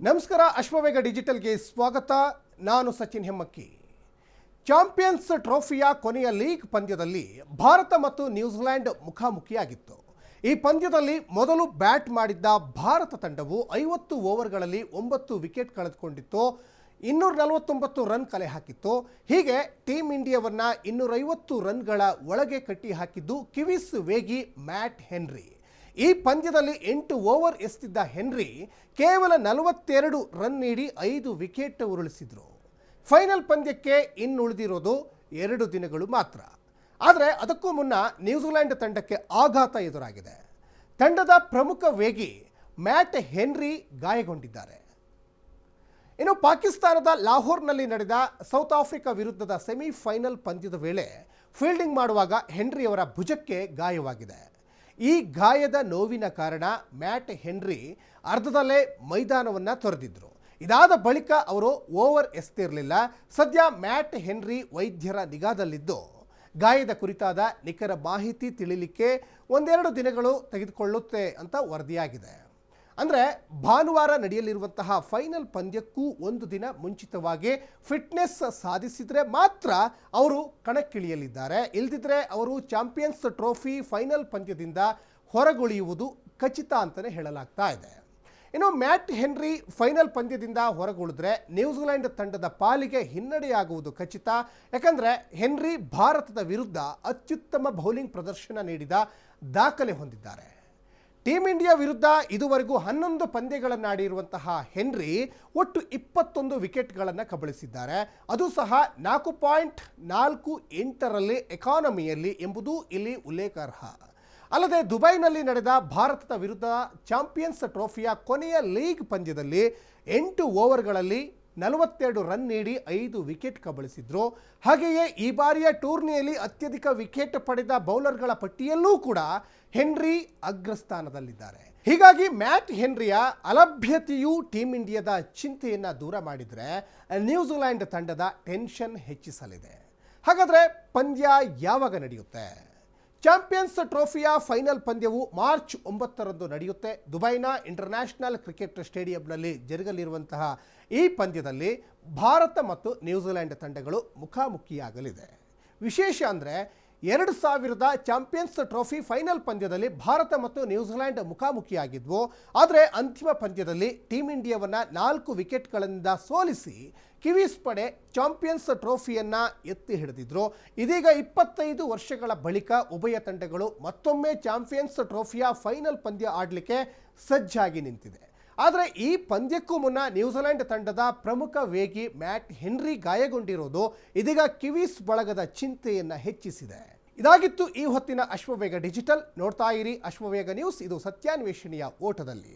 ನಮಸ್ಕಾರ ಅಶ್ವವೇಗ ಡಿಜಿಟಲ್ಗೆ ಸ್ವಾಗತ. ನಾನು ಸಚಿನ್ ಹೆಮ್ಮಕ್ಕಿ. ಚಾಂಪಿಯನ್ಸ್ ಟ್ರೋಫಿಯ ಕೊನೆಯ ಲೀಗ್ ಪಂದ್ಯದಲ್ಲಿ ಭಾರತ ಮತ್ತು ನ್ಯೂಜಿಲೆಂಡ್ ಮುಖಾಮುಖಿಯಾಗಿತ್ತು. ಈ ಪಂದ್ಯದಲ್ಲಿ ಮೊದಲು ಬ್ಯಾಟ್ ಮಾಡಿದ್ದ ಭಾರತ ತಂಡವು 50 ಓವರ್ಗಳಲ್ಲಿ 9 ವಿಕೆಟ್ ಕಳೆದುಕೊಂಡಿತ್ತು, 249 ರನ್ ಕಲೆ ಹಾಕಿತ್ತು. ಹೀಗೆ ಟೀಮ್ ಇಂಡಿಯಾವನ್ನ 250 ರನ್ಗಳ ಒಳಗೆ ಕಟ್ಟಿ ಹಾಕಿದ್ದು ಕಿವೀಸ್ ವೇಗಿ ಮ್ಯಾಟ್ ಹೆನ್ರಿ. ಈ ಪಂದ್ಯದಲ್ಲಿ 8 ಓವರ್ ಎಸೆದಿದ್ದ ಹೆನ್ರಿ ಕೇವಲ 42 ರನ್ ನೀಡಿ 5 ವಿಕೆಟ್ ಉರುಳಿಸಿದ್ರು. ಫೈನಲ್ ಪಂದ್ಯಕ್ಕೆ ಇನ್ನುಳಿದಿರೋದು 2 ದಿನಗಳು ಮಾತ್ರ. ಆದರೆ ಅದಕ್ಕೂ ಮುನ್ನ ನ್ಯೂಜಿಲೆಂಡ್ ತಂಡಕ್ಕೆ ಆಘಾತ ಎದುರಾಗಿದೆ. ತಂಡದ ಪ್ರಮುಖ ವೇಗಿ ಮ್ಯಾಟ್ ಹೆನ್ರಿ ಗಾಯಗೊಂಡಿದ್ದಾರೆ. ಇನ್ನು ಪಾಕಿಸ್ತಾನದ ಲಾಹೋರ್ನಲ್ಲಿ ನಡೆದ ಸೌತ್ ಆಫ್ರಿಕಾ ವಿರುದ್ಧದ ಸೆಮಿಫೈನಲ್ ಪಂದ್ಯದ ವೇಳೆ ಫೀಲ್ಡಿಂಗ್ ಮಾಡುವಾಗ ಹೆನ್ರಿ ಅವರ ಭುಜಕ್ಕೆ ಗಾಯವಾಗಿದೆ. ಈ ಗಾಯದ ನೋವಿನ ಕಾರಣ ಮ್ಯಾಟ್ ಹೆನ್ರಿ ಅರ್ಧದಲ್ಲೇ ಮೈದಾನವನ್ನು ತೊರೆದಿದ್ರು. ಇದಾದ ಬಳಿಕ ಅವರು ಓವರ್ ಎಸೆದಿರಲಿಲ್ಲ. ಸದ್ಯ ಮ್ಯಾಟ್ ಹೆನ್ರಿ ವೈದ್ಯರ ನಿಗಾದಲ್ಲಿದ್ದು ಗಾಯದ ಕುರಿತಾದ ನಿಖರ ಮಾಹಿತಿ ತಿಳಿಲಿಕ್ಕೆ 1-2 ದಿನಗಳು ತೆಗೆದುಕೊಳ್ಳುತ್ತೆ ಅಂತ ವರದಿಯಾಗಿದೆ. ಅಂದರೆ ಭಾನುವಾರ ನಡೆಯಲಿರುವಂತಹ ಫೈನಲ್ ಪಂದ್ಯಕ್ಕೂ 1 ದಿನ ಮುಂಚಿತವಾಗಿ ಫಿಟ್ನೆಸ್ ಸಾಧಿಸಿದರೆ ಮಾತ್ರ ಅವರು ಕಣಕ್ಕಿಳಿಯಲಿದ್ದಾರೆ. ಇಲ್ದಿದ್ರೆ ಅವರು ಚಾಂಪಿಯನ್ಸ್ ಟ್ರೋಫಿ ಫೈನಲ್ ಪಂದ್ಯದಿಂದ ಹೊರಗುಳಿಯುವುದು ಖಚಿತ ಅಂತಲೇ ಹೇಳಲಾಗ್ತಾ ಇದೆ. ಇನ್ನು ಮ್ಯಾಟ್ ಹೆನ್ರಿ ಫೈನಲ್ ಪಂದ್ಯದಿಂದ ಹೊರಗುಳಿದ್ರೆ ನ್ಯೂಜಿಲೆಂಡ್ ತಂಡದ ಪಾಲಿಗೆ ಹಿನ್ನಡೆಯಾಗುವುದು ಖಚಿತ. ಯಾಕಂದರೆ ಹೆನ್ರಿ ಭಾರತದ ವಿರುದ್ಧ ಅತ್ಯುತ್ತಮ ಬೌಲಿಂಗ್ ಪ್ರದರ್ಶನ ನೀಡಿದ ದಾಖಲೆ ಹೊಂದಿದ್ದಾರೆ. ಟೀಮ್ ಇಂಡಿಯಾ ವಿರುದ್ಧ ಇದುವರೆಗೂ 11 ಪಂದ್ಯಗಳನ್ನಾಡಿರುವಂತಹ ಹೆನ್ರಿ ಒಟ್ಟು 21 ವಿಕೆಟ್ಗಳನ್ನು ಕಬಳಿಸಿದ್ದಾರೆ. ಅದು ಸಹ 4.48ರಲ್ಲಿ ಎಕಾನಮಿಯಲ್ಲಿ ಎಂಬುದು ಇಲ್ಲಿ ಉಲ್ಲೇಖಾರ್ಹ. ಅಲ್ಲದೆ ದುಬೈನಲ್ಲಿ ನಡೆದ ಭಾರತದ ವಿರುದ್ಧ ಚಾಂಪಿಯನ್ಸ್ ಟ್ರೋಫಿಯ ಕೊನೆಯ ಲೀಗ್ ಪಂದ್ಯದಲ್ಲಿ 8 ಓವರ್ಗಳಲ್ಲಿ 42 ರನ್ ನೀಡಿ 5 ವಿಕೆಟ್ ಕಬಳಿಸಿದ್ರು. ಹಾಗೆಯೇ ಈ ಬಾರಿಯ ಟೂರ್ನಿಯಲ್ಲಿ ಅತ್ಯಧಿಕ ವಿಕೆಟ್ ಪಡೆದ ಬೌಲರ್ಗಳ ಪಟ್ಟಿಯಲ್ಲೂ ಕೂಡ ಹೆನ್ರಿ ಅಗ್ರಸ್ಥಾನದಲ್ಲಿದ್ದಾರೆ. ಹೀಗಾಗಿ ಮ್ಯಾಟ್ ಹೆನ್ರಿಯ ಅಲಭ್ಯತೆಯು ಟೀಮ್ ಇಂಡಿಯಾದ ಚಿಂತೆಯನ್ನು ದೂರ ಮಾಡಿದರೆ ನ್ಯೂಜಿಲೆಂಡ್ ತಂಡದ ಟೆನ್ಷನ್ ಹೆಚ್ಚಿಸಲಿದೆ. ಹಾಗಾದರೆ ಪಂದ್ಯ ಯಾವಾಗ ನಡೆಯುತ್ತೆ? ಚಾಂಪಿಯನ್ಸ್ ಟ್ರೋಫಿಯ ಫೈನಲ್ ಪಂದ್ಯವು ಮಾರ್ಚ್ 9ರಂದು ನಡೆಯುತ್ತೆ. ದುಬೈನ ಇಂಟರ್ನ್ಯಾಷನಲ್ ಕ್ರಿಕೆಟ್ ಸ್ಟೇಡಿಯಂನಲ್ಲಿ ಜರುಗಲಿರುವಂತಹ ಈ ಪಂದ್ಯದಲ್ಲಿ ಭಾರತ ಮತ್ತು ನ್ಯೂಜಿಲೆಂಡ್ ತಂಡಗಳು ಮುಖಾಮುಖಿಯಾಗಲಿದೆ. ವಿಶೇಷ ಅಂದರೆ 2000ದ ಚಾಂಪಿಯನ್ಸ್ ಟ್ರೋಫಿ ಫೈನಲ್ ಪಂದ್ಯದಲ್ಲಿ ಭಾರತ ಮತ್ತು ನ್ಯೂಜಿಲೆಂಡ್ ಮುಖಾಮುಖಿಯಾಗಿದ್ವು. ಆದರೆ ಅಂತಿಮ ಪಂದ್ಯದಲ್ಲಿ ಟೀಮ್ ಇಂಡಿಯಾವನ್ನು 4 ವಿಕೆಟ್ಗಳಿಂದ ಸೋಲಿಸಿ ಕಿವೀಸ್ ಪಡೆ ಚಾಂಪಿಯನ್ಸ್ ಟ್ರೋಫಿಯನ್ನು ಎತ್ತಿ ಹಿಡಿದಿದ್ರು. ಇದೀಗ 25 ವರ್ಷಗಳ ಬಳಿಕ ಉಭಯ ತಂಡಗಳು ಮತ್ತೊಮ್ಮೆ ಚಾಂಪಿಯನ್ಸ್ ಟ್ರೋಫಿಯ ಫೈನಲ್ ಪಂದ್ಯ ಆಡಲಿಕ್ಕೆ ಸಜ್ಜಾಗಿ ನಿಂತಿದೆ. ಆದರೆ ಈ ಪಂದ್ಯಕ್ಕೂ ಮುನ್ನ ನ್ಯೂಜಿಲೆಂಡ್ ತಂಡದ ಪ್ರಮುಖ ವೇಗಿ ಮ್ಯಾಟ್ ಹೆನ್ರಿ ಗಾಯಗೊಂಡಿರೋದು ಇದೀಗ ಕಿವೀಸ್ ಬಳಗದ ಚಿಂತೆಯನ್ನು ಹೆಚ್ಚಿಸಿದೆ. ಇದಾಗಿತ್ತು ಈ ಹೊತ್ತಿನ ಅಶ್ವವೇಗ ಡಿಜಿಟಲ್. ನೋಡ್ತಾ ಇರಿ ಅಶ್ವವೇಗ ನ್ಯೂಸ್. ಇದು ಸತ್ಯಾನ್ವೇಷಣೆಯ ಓಟದಲ್ಲಿ.